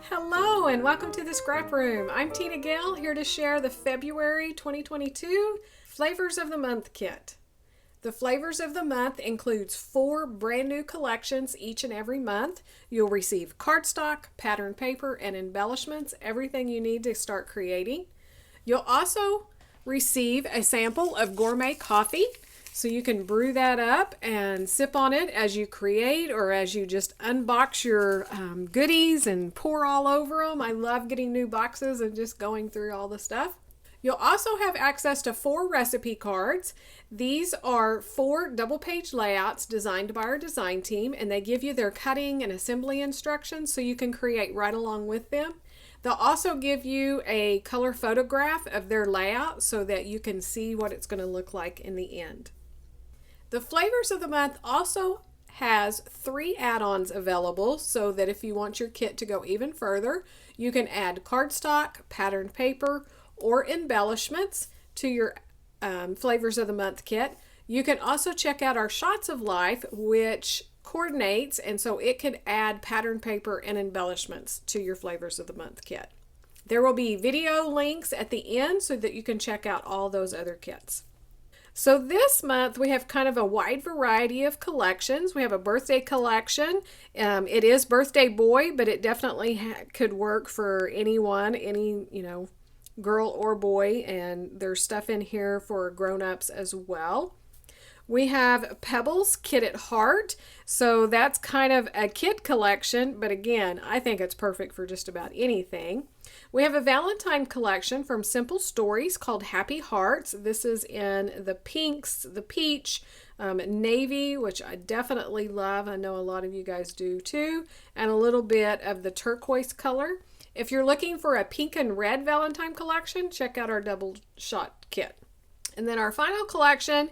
Hello and welcome to the Scrap Room. I'm Tina Gale, here to share the February 2022 Flavors of the Month kit. The Flavors of the Month includes 4 brand new collections each and every month. You'll receive cardstock, pattern paper, and embellishments, everything you need to start creating. You'll also receive a sample of gourmet coffee, so you can brew that up and sip on it as you create or as you just unbox your goodies and pour all over them. I love getting new boxes and just going through all the stuff. You'll also have access to 4 recipe cards. These are 4 double-page layouts designed by our design team, and they give you their cutting and assembly instructions so you can create right along with them. They'll also give you a color photograph of their layout so that you can see what it's going to look like in the end. The Flavors of the Month also has 3 add-ons available so that if you want your kit to go even further, you can add cardstock, patterned paper, or embellishments to your Flavors of the Month kit. You can also check out our Shots of Life, which coordinates, and so it can add pattern paper and embellishments to your Flavors of the Month kit. There will be video links at the end so that you can check out all those other kits. So this month we have kind of a wide variety of collections. We have a birthday collection. It is birthday boy, but it definitely could work for anyone, any girl or boy, and there's stuff in here for grown-ups as well. We have Pebbles Kit at Heart, so that's kind of a kid collection, but again, I think it's perfect for just about anything. We have a Valentine collection from Simple Stories called Happy Hearts. This is in the pinks, the peach, navy, which I definitely love. I know a lot of you guys do too, and a little bit of the turquoise color. If you're looking for a pink and red Valentine collection, check out our double shot kit. And then our final collection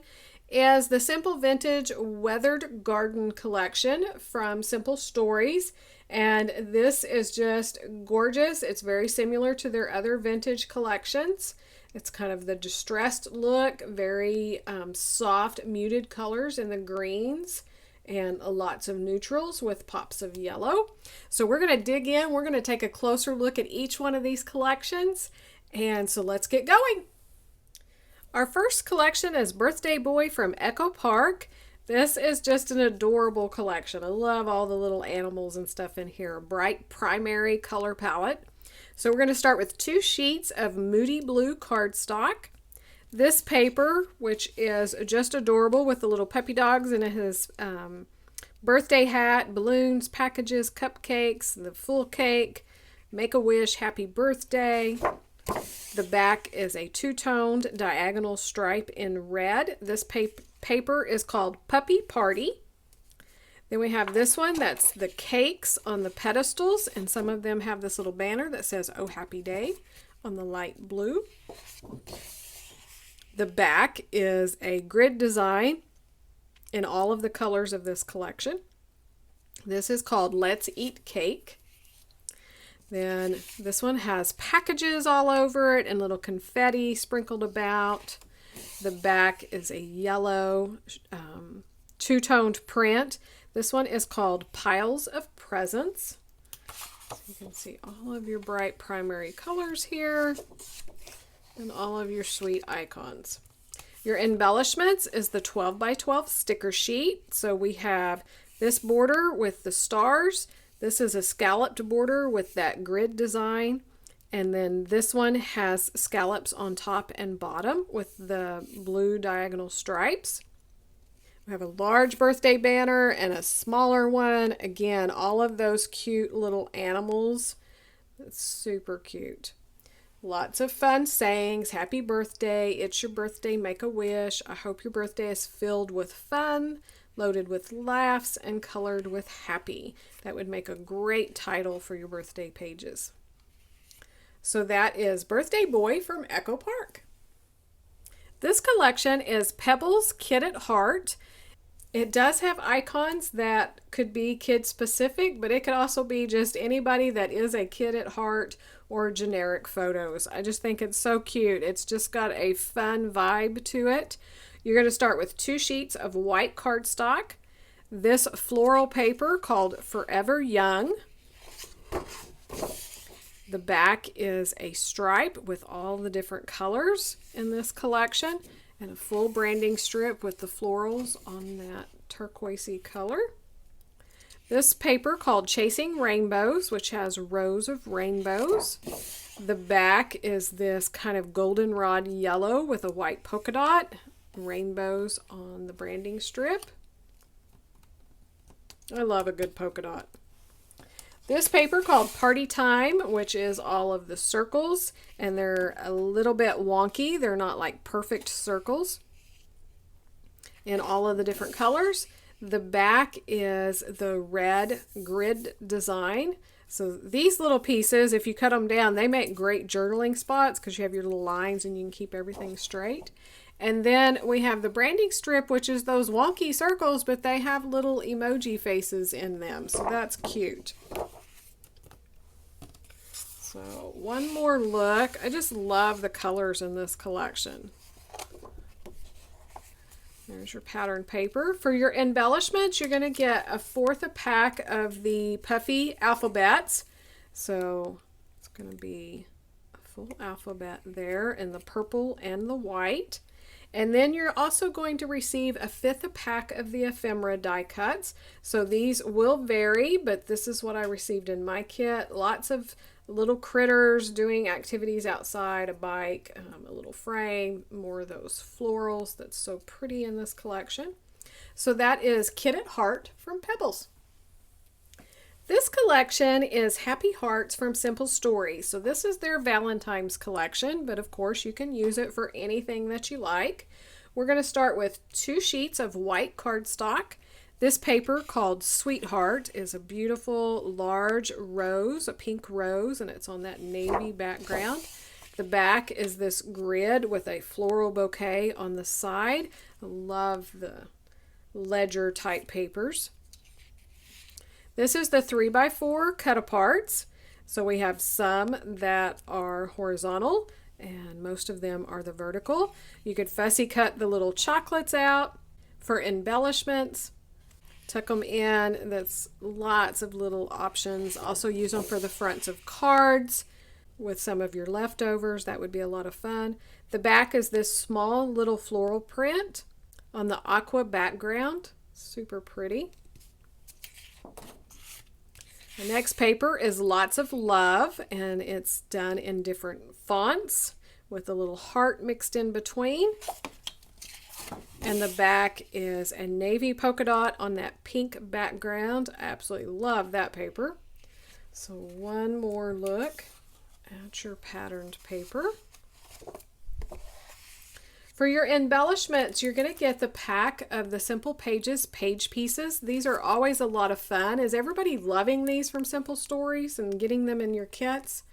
is the Simple Vintage Weathered Garden collection from Simple Stories, and this is just gorgeous. It's very similar to their other vintage collections. It's kind of the distressed look, very soft muted colors in the greens, and lots of neutrals with pops of yellow. So we're going to dig in. We're going to take a closer look at each one of these collections, and so let's get going. Our first collection is Birthday Boy from Echo Park. This is just an adorable collection. I love all the little animals and stuff in here. A bright primary color palette. So we're going to start with 2 sheets of Moody Blue cardstock. This paper, which is just adorable with the little puppy dogs and his birthday hat, balloons, packages, cupcakes, the full cake, Make-A-Wish, happy birthday. The back is a 2-toned diagonal stripe in red. This paper is called Puppy Party. Then we have this one, that's the cakes on the pedestals, and some of them have this little banner that says "Oh Happy Day" on the light blue. The back is a grid design in all of the colors of this collection. This is called Let's Eat Cake. Then this one has packages all over it and little confetti sprinkled about. The back is a yellow 2-toned print. This one is called Piles of Presents. So you can see all of your bright primary colors here and all of your sweet icons. Your embellishments is the 12 by 12 sticker sheet. So we have this border with the stars. This is a scalloped border with that grid design, and then this one has scallops on top and bottom with the blue diagonal stripes. We have a large birthday banner and a smaller one. Again, all of those cute little animals. It's super cute. Lots of fun sayings. Happy birthday. It's your birthday. Make a wish. I hope your birthday is filled with fun, loaded with laughs, and colored with happy. That would make a great title for your birthday pages. So that is Birthday Boy from Echo Park. This collection is Pebbles Kit at Heart. It does have icons that could be kid specific, but it could also be just anybody that is a kid at heart or generic photos. I just think it's so cute. It's just got a fun vibe to it. You're going to start with 2 sheets of white cardstock, this floral paper called Forever Young. The back is a stripe with all the different colors in this collection, and a full branding strip with the florals on that turquoisey color. This paper called Chasing Rainbows, which has rows of rainbows. The back is this kind of goldenrod yellow with a white polka dot, rainbows on the branding strip. I love a good polka dot. This paper called Party Time, which is all of the circles, and they're a little bit wonky. They're not like perfect circles in all of the different colors. The back is the red grid design. So these little pieces, if you cut them down, they make great journaling spots because you have your little lines and you can keep everything straight. And then we have the branding strip, which is those wonky circles, but they have little emoji faces in them. So that's cute. So one more look. I just love the colors in this collection. There's your pattern paper. For your embellishments, you're going to get a fourth a pack of the puffy alphabets. So it's going to be a full alphabet there in the purple and the white. And then you're also going to receive a fifth a pack of the ephemera die cuts. So these will vary, but this is what I received in my kit. Lots of little critters doing activities outside, a bike, a little frame, more of those florals that's so pretty in this collection. So that is Kit at Heart from Pebbles. This collection is Happy Hearts from Simple Stories. So this is their Valentine's collection, but of course you can use it for anything that you like. We're going to start with 2 sheets of white cardstock. This paper called Sweetheart is a beautiful large rose, a pink rose, and it's on that navy background. The back is this grid with a floral bouquet on the side. I love the ledger type papers. This is the 3x4 cut aparts. So we have some that are horizontal and most of them are the vertical. You could fussy cut the little chocolates out for embellishments. Tuck them in. That's lots of little options. Also use them for the fronts of cards with some of your leftovers. That would be a lot of fun. The back is this small little floral print on the aqua background. Super pretty. The next paper is Lots of Love, and it's done in different fonts with a little heart mixed in between. And the back is a navy polka dot on that pink background. I absolutely love that paper. So one more look at your patterned paper. For your embellishments, you're going to get the pack of the Simple Pages page pieces. These are always a lot of fun. Is everybody loving these from Simple Stories and getting them in your kits?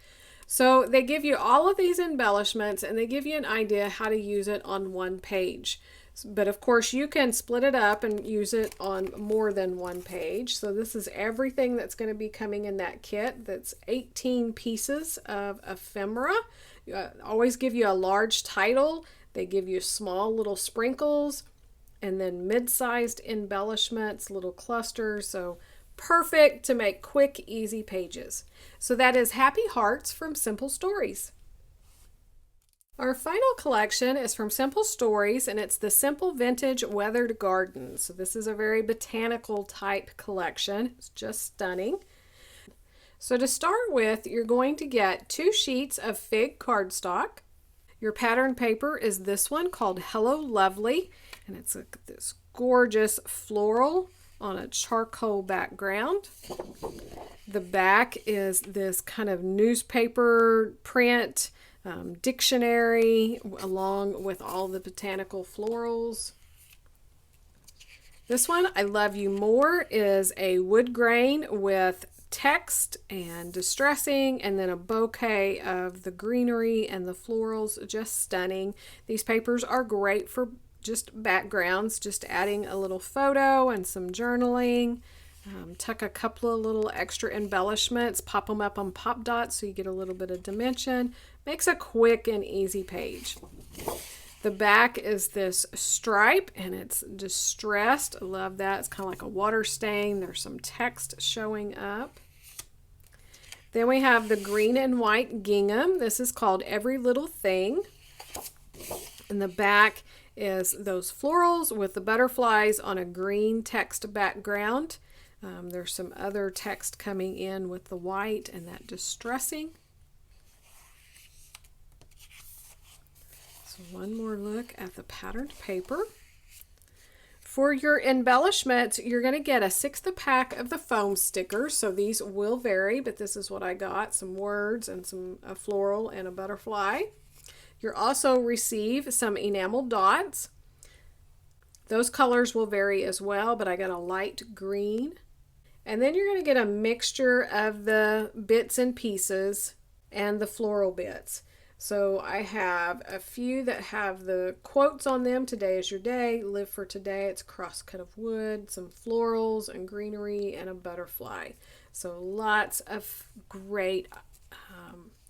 So they give you all of these embellishments and they give you an idea how to use it on one page. But of course you can split it up and use it on more than one page. So this is everything that's going to be coming in that kit. That's 18 pieces of ephemera. Always give you a large title. They give you small little sprinkles and then mid-sized embellishments, little clusters. So perfect to make quick, easy pages. So that is Happy Hearts from Simple Stories. Our final collection is from Simple Stories, and it's the Simple Vintage Weathered Garden. So this is a very botanical type collection. It's just stunning. So to start with, you're going to get 2 sheets of fig cardstock. Your pattern paper is this one called Hello Lovely, and it's this gorgeous floral on a charcoal background. The back is this kind of newspaper print dictionary along with all the botanical florals. This one, I Love You More, is a wood grain with text and distressing, and then a bouquet of the greenery and the florals. Just stunning. These papers are great for just backgrounds, just adding a little photo and some journaling. Tuck a couple of little extra embellishments, pop them up on pop dots so you get a little bit of dimension. Makes a quick and easy page. The back is this stripe and it's distressed. I love that. It's kind of like a water stain. There's some text showing up. Then we have the green and white gingham. This is called Every Little Thing. In the back is those florals with the butterflies on a green text background. There's some other text coming in with the white and that distressing. So one more look at the patterned paper. For your embellishments, you're going to get a 1/6 pack of the foam stickers. So these will vary, but this is what I got. Some words and a floral and a butterfly. You'll also receive some enamel dots. Those colors will vary as well, but I got a light green. And then you're going to get a mixture of the bits and pieces and the floral bits. So I have a few that have the quotes on them. Today is your day. Live for today. It's crosscut of wood, some florals and greenery, and a butterfly. So lots of great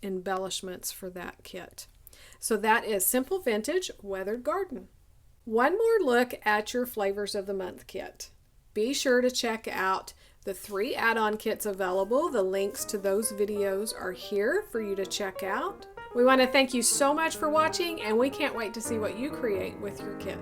embellishments for that kit. So that is Simple Vintage Weathered Garden. One more look at your Flavors of the Month kit. Be sure to check out the 3 add-on kits available. The links to those videos are here for you to check out. We want to thank you so much for watching, and we can't wait to see what you create with your kit.